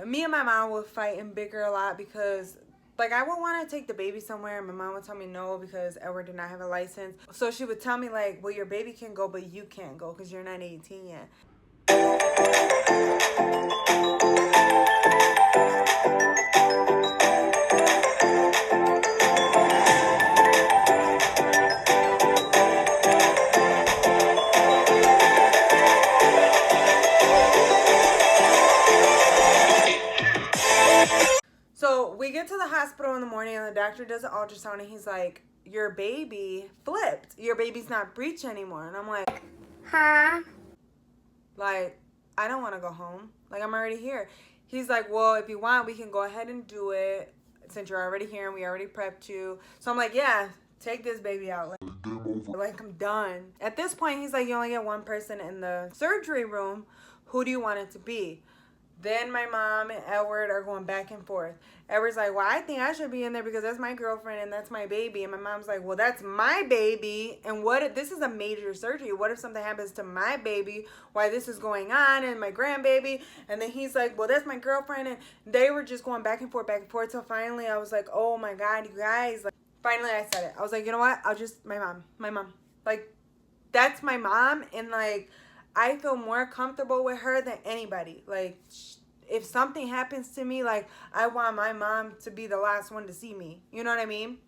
me and my mom would fight and bicker a lot because like I would want to take the baby somewhere and my mom would tell me no because Edward did not have a license. So she would tell me like, well, your baby can go, but you can't go because you're not 18 yet. So we get to the hospital in the morning and the doctor does an ultrasound and he's like, your baby flipped. Your baby's not breech anymore. And I'm like, huh? Like, I don't want to go home. Like, I'm already here. He's like, well, if you want, we can go ahead and do it since you're already here and we already prepped you. So I'm like, yeah, take this baby out. Like, I'm done. At this point, he's like, you only get one person in the surgery room. Who do you want it to be? Then my mom and Edward are going back and forth. Edward's like, well, I think I should be in there because that's my girlfriend and that's my baby. And my mom's like, well, that's my baby. And what if this is a major surgery? What if something happens to my baby? Why this is going on and my grandbaby? And then he's like, well, that's my girlfriend. And they were just going back and forth, back and forth. So finally I was like, oh my God, you guys. Like, finally I said it. I was like, you know what? My mom. Like, that's my mom. And like, I feel more comfortable with her than anybody. Like, if something happens to me, like, I want my mom to be the last one to see me. You know what I mean?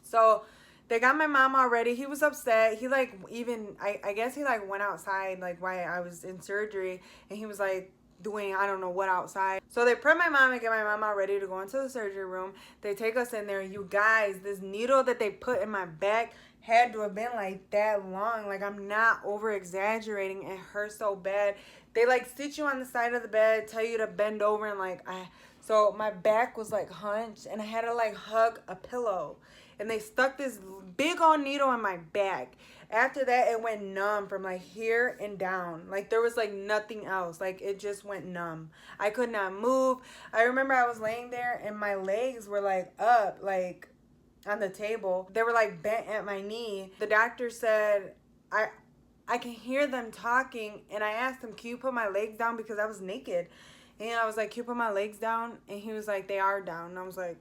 So they got my mom already. He was upset. He, like, I guess he, like, went outside, like, while I was in surgery. And he was, like, doing I don't know what outside. So they prep my mom and get my mom all ready to go into the surgery room. They take us in there. You guys, this needle that they put in my back had to have been like that long. Like, I'm not over exaggerating. It hurts so bad. They like sit you on the side of the bed, tell you to bend over, and like so my back was like hunched and I had to like hug a pillow. And they stuck this big old needle in my back. After that, it went numb from like here and down. Like, there was like nothing else. Like, it just went numb. I could not move. I remember I was laying there and my legs were like up, like on the table. They were like bent at my knee. The doctor said, I can hear them talking. And I asked him, can you put my legs down? Because I was naked. And I was like, can you put my legs down? And he was like, they are down. And I was like,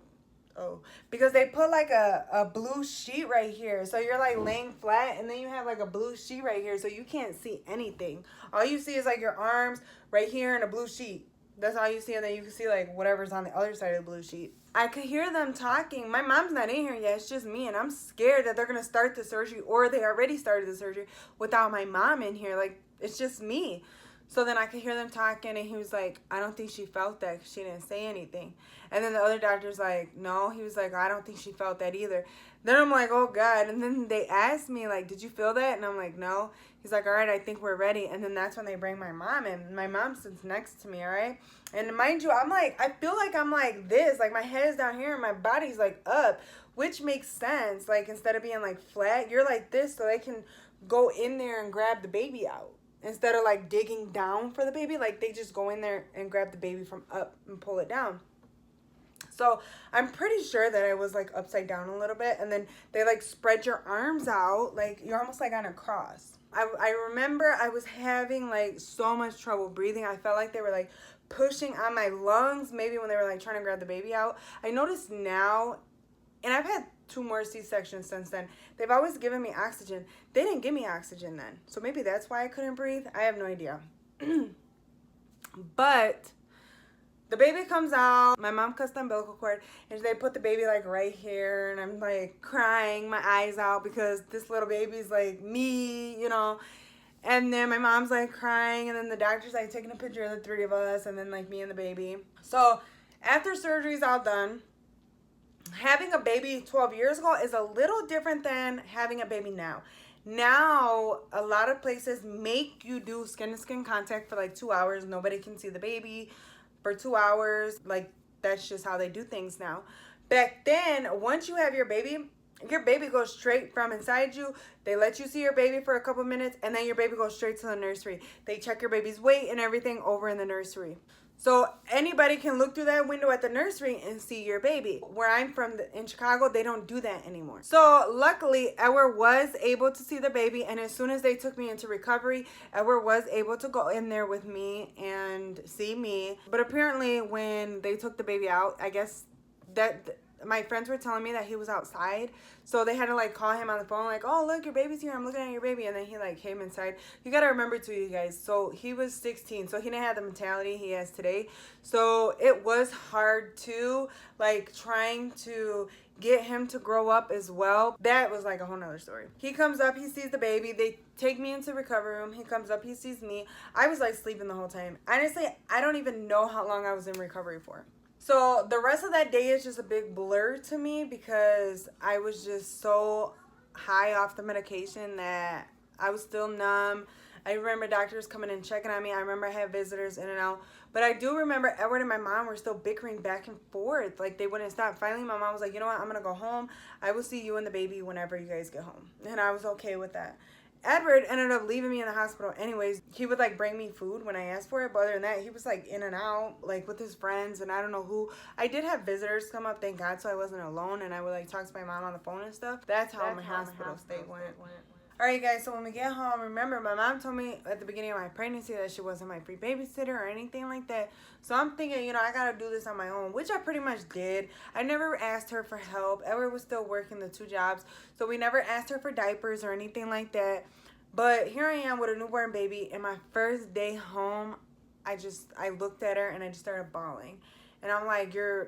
oh, because they put like a blue sheet right here. So you're like laying flat and then you have like a blue sheet right here. So you can't see anything. All you see is like your arms right here and a blue sheet. That's all you see. And then you can see like whatever's on the other side of the blue sheet. I could hear them talking. My mom's not in here yet. It's just me. And I'm scared that they're going to start the surgery, or they already started the surgery without my mom in here. Like, it's just me. So then I could hear them talking, and he was like, I don't think she felt that because she didn't say anything. And then the other doctor's like, no. He was like, I don't think she felt that either. Then I'm like, oh, God. And then they asked me, like, did you feel that? And I'm like, no. He's like, all right, I think we're ready. And then that's when they bring my mom in. My mom sits next to me, all right? And mind you, I'm like, I feel like I'm like this. Like, my head is down here and my body's like up, which makes sense. Like, instead of being like flat, you're like this so they can go in there and grab the baby out. Instead of like digging down for the baby, like they just go in there and grab the baby from up and pull it down. So I'm pretty sure that I was like upside down a little bit, and then they like spread your arms out, like you're almost like on a cross. I remember I was having like so much trouble breathing. I felt like they were like pushing on my lungs, maybe when they were like trying to grab the baby out. I noticed now, and I've had 2 more C-sections since then. They've always given me oxygen. They didn't give me oxygen then. So maybe that's why I couldn't breathe. I have no idea. But the baby comes out. My mom cuts the umbilical cord. And they put the baby like right here. And I'm like crying my eyes out because this little baby's like me, you know. And then my mom's like crying. And then the doctor's like taking a picture of the 3 of us. And then like me and the baby. So after surgery's all done, having a baby 12 years ago is a little different than having a baby now. Now, a lot of places make you do skin-to-skin contact for like 2 hours. Nobody can see the baby for 2 hours. Like, that's just how they do things now. Back then, once you have your baby goes straight from inside you. They let you see your baby for a couple minutes, and then your baby goes straight to the nursery. They check your baby's weight and everything over in the nursery. So anybody can look through that window at the nursery and see your baby. Where I'm from in Chicago, they don't do that anymore. So luckily, Edward was able to see the baby. And as soon as they took me into recovery, Edward was able to go in there with me and see me. But apparently when they took the baby out, I guess that my friends were telling me that he was outside, so they had to like call him on the phone like, oh look, your baby's here, I'm looking at your baby. And then he like came inside. You gotta remember too, you guys, so he was 16, so he didn't have the mentality he has today. So it was hard to like trying to get him to grow up as well. That was like a whole nother story. He comes up, he sees the baby, they take me into recovery room, he comes up, he sees me. I was like sleeping the whole time. Honestly, I don't even know how long I was in recovery for. So the rest of that day is just a big blur to me because I was just so high off the medication that I was still numb. I remember doctors coming and checking on me. I remember I had visitors in and out. But I do remember Edward and my mom were still bickering back and forth. Like they wouldn't stop. Finally, my mom was like, you know what? I'm going to go home. I will see you and the baby whenever you guys get home. And I was okay with that. Edward ended up leaving me in the hospital anyways. He would like bring me food when I asked for it, but other than that, he was like in and out, like with his friends and I don't know who. I did have visitors come up, thank God, so I wasn't alone, and I would like talk to my mom on the phone and stuff. That's how my hospital stay went. Alright guys, so when we get home, remember my mom told me at the beginning of my pregnancy that she wasn't my free babysitter or anything like that. So I'm thinking, you know, I gotta do this on my own, which I pretty much did. I never asked her for help. Edward was still working the 2 jobs, so we never asked her for diapers or anything like that. But here I am with a newborn baby, and my first day home, I looked at her and I just started bawling. And I'm like, you're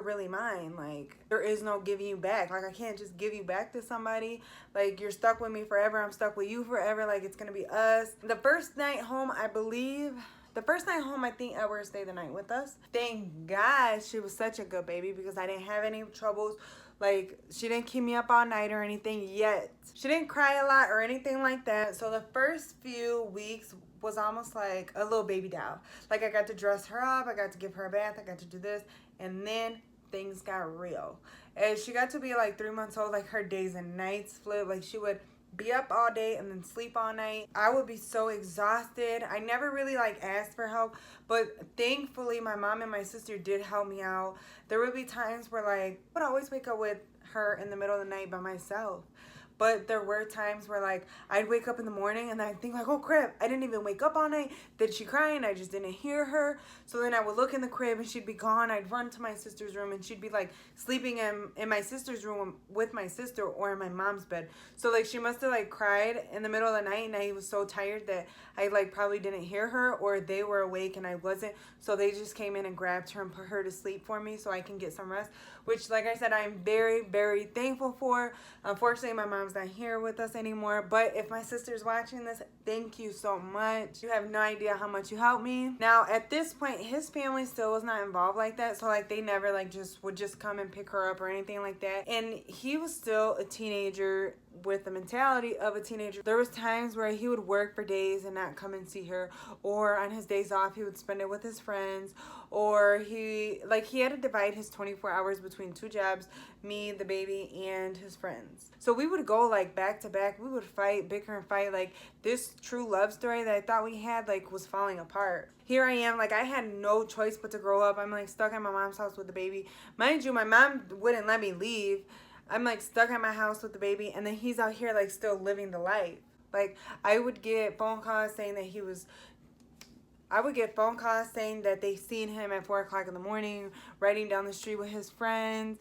really mine. Like, there is no giving you back. Like, I can't just give you back to somebody. Like, you're stuck with me forever. I'm stuck with you forever. Like, it's going to be us. The first night home, I think Edward stayed the night with us. Thank God she was such a good baby because I didn't have any troubles. Like, she didn't keep me up all night or anything yet. She didn't cry a lot or anything like that. So the first few weeks was almost like a little baby doll. Like, I got to dress her up. I got to give her a bath. I got to do this. And then things got real. As she got to be like 3 months old, like her days and nights flipped. Like, she would be up all day and then sleep all night. I would be so exhausted. I never really like asked for help, but thankfully my mom and my sister did help me out. There would be times where like I would always wake up with her in the middle of the night by myself. But there were times where like I'd wake up in the morning and I'd think like, oh crap, I didn't even wake up all night. Did she cry? And I just didn't hear her. So then I would look in the crib and she'd be gone. I'd run to my sister's room and she'd be like sleeping in my sister's room with my sister or in my mom's bed. So like she must have like cried in the middle of the night and I was so tired that I like probably didn't hear her, or they were awake and I wasn't. So they just came in and grabbed her and put her to sleep for me so I can get some rest, which like I said, I'm very, very thankful for. Unfortunately, my mom's not here with us anymore, but if my sister's watching this, thank you so much. You have no idea how much you helped me. Now at this point, his family still was not involved like that, so like they never like would just come and pick her up or anything like that. And he was still a teenager with the mentality of a teenager. There was times where he would work for days and not come and see her, or on his days off he would spend it with his friends, or he had to divide his 24 hours between 2 jobs, me, the baby, and his friends. So we would go like back to back. We would fight, bicker and fight. Like this true love story that I thought we had like was falling apart. Here I am, like I had no choice but to grow up. I'm like stuck at my mom's house with the baby. Mind you, my mom wouldn't let me leave. I'm like stuck at my house with the baby, and then he's out here like still living the life. Like I would get phone calls saying that they seen him at 4 o'clock in the morning riding down the street with his friends,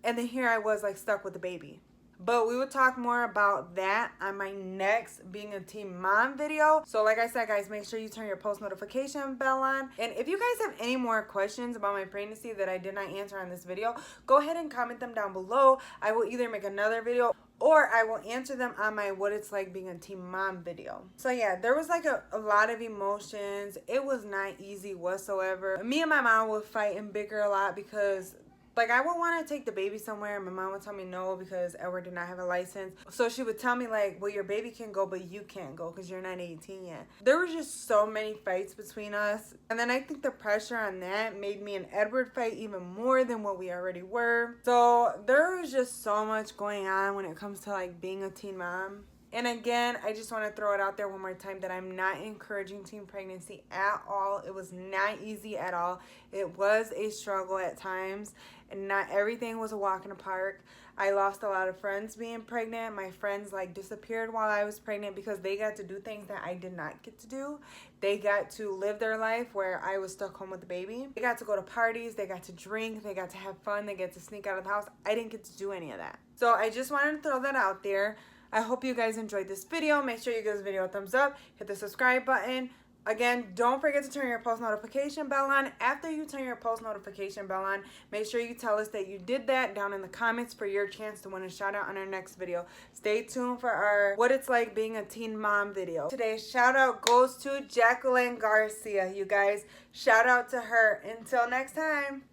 and then here I was like stuck with the baby. But we will talk more about that on my next Being a Teen Mom video. So like I said, guys, make sure you turn your post notification bell on. And if you guys have any more questions about my pregnancy that I did not answer on this video, go ahead and comment them down below. I will either make another video or I will answer them on my What It's Like Being a Teen Mom video. So yeah, there was like a lot of emotions. It was not easy whatsoever. Me and my mom would fight and bicker a lot because like I would want to take the baby somewhere and my mom would tell me no because Edward did not have a license. So she would tell me like, well, your baby can go, but you can't go because you're not 18 yet. There was just so many fights between us. And then I think the pressure on that made me and Edward fight even more than what we already were. So there was just so much going on when it comes to like being a teen mom. And again, I just want to throw it out there one more time that I'm not encouraging teen pregnancy at all. It was not easy at all. It was a struggle at times, and not everything was a walk in the park. I lost a lot of friends being pregnant. My friends like disappeared while I was pregnant because they got to do things that I did not get to do. They got to live their life where I was stuck home with the baby. They got to go to parties, they got to drink, they got to have fun, they get to sneak out of the house. I didn't get to do any of that. So I just wanted to throw that out there. I hope you guys enjoyed this video. Make sure you give this video a thumbs up, hit the subscribe button. Again, don't forget to turn your post notification bell on. After you turn your post notification bell on, make sure you tell us that you did that down in the comments for your chance to win a shout out on our next video. Stay tuned for our what it's like being a teen mom video. Today's shout out goes to Jacqueline Garcia, you guys. Shout out to her. Until next time.